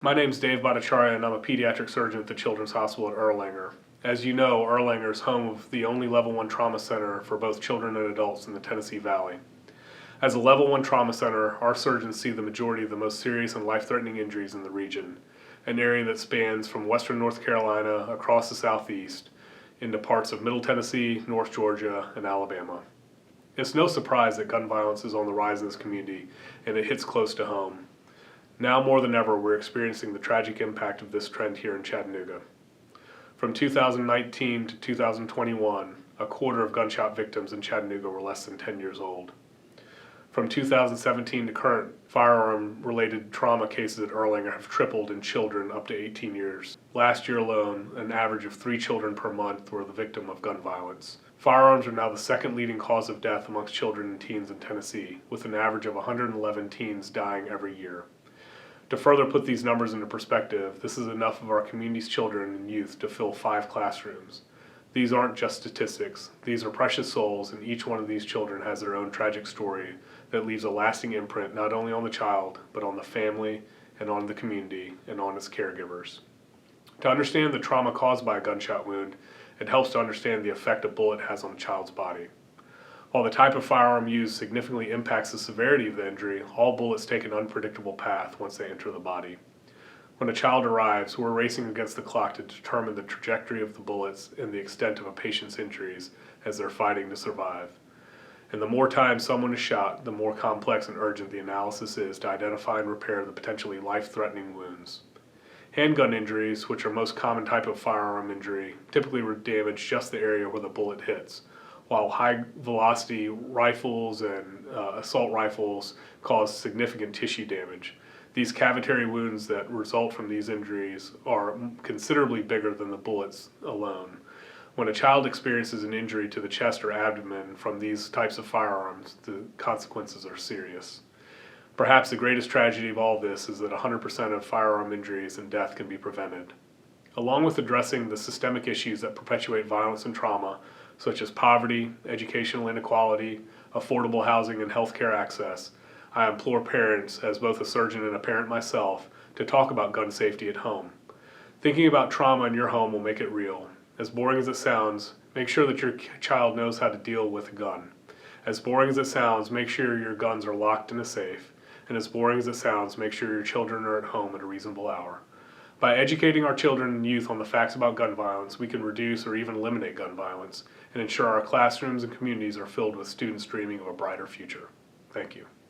My name's Dave Bhattacharya, and I'm a pediatric surgeon at the Children's Hospital at Erlanger. As you know, Erlanger is home of the only Level 1 trauma center for both children and adults in the Tennessee Valley. As a Level 1 trauma center, our surgeons see the majority of the most serious and life-threatening injuries in the region, an area that spans from western North Carolina across the southeast into parts of Middle Tennessee, North Georgia, and Alabama. It's no surprise that gun violence is on the rise in this community, and it hits close to home. Now more than ever, we're experiencing the tragic impact of this trend here in Chattanooga. From 2019 to 2021, a quarter of gunshot victims in Chattanooga were less than 10 years old. From 2017 to current, firearm-related trauma cases at Erlanger have tripled in children up to 18 years. Last year alone, an average of 3 children per month were the victim of gun violence. Firearms are now the second leading cause of death amongst children and teens in Tennessee, with an average of 111 teens dying every year. To further put these numbers into perspective, this is enough of our community's children and youth to fill 5 classrooms. These aren't just statistics. These are precious souls, and each one of these children has their own tragic story that leaves a lasting imprint not only on the child, but on the family and on the community and on its caregivers. To understand the trauma caused by a gunshot wound, it helps to understand the effect a bullet has on a child's body. While the type of firearm used significantly impacts the severity of the injury, all bullets take an unpredictable path once they enter the body. When a child arrives, we're racing against the clock to determine the trajectory of the bullets and the extent of a patient's injuries as they're fighting to survive. And the more time someone is shot, the more complex and urgent the analysis is to identify and repair the potentially life-threatening wounds. Handgun injuries, which are the most common type of firearm injury, typically damage just the area where the bullet hits, while high-velocity rifles and assault rifles cause significant tissue damage. These cavitary wounds that result from these injuries are considerably bigger than the bullets alone. When a child experiences an injury to the chest or abdomen from these types of firearms, the consequences are serious. Perhaps the greatest tragedy of all this is that 100% of firearm injuries and death can be prevented. Along with addressing the systemic issues that perpetuate violence and trauma, such as poverty, educational inequality, affordable housing, and healthcare access, I implore parents, as both a surgeon and a parent myself, to talk about gun safety at home. Thinking about trauma in your home will make it real. As boring as it sounds, make sure that your child knows how to deal with a gun. As boring as it sounds, make sure your guns are locked in a safe. And as boring as it sounds, make sure your children are at home at a reasonable hour. By educating our children and youth on the facts about gun violence, we can reduce or even eliminate gun violence and ensure our classrooms and communities are filled with students dreaming of a brighter future. Thank you.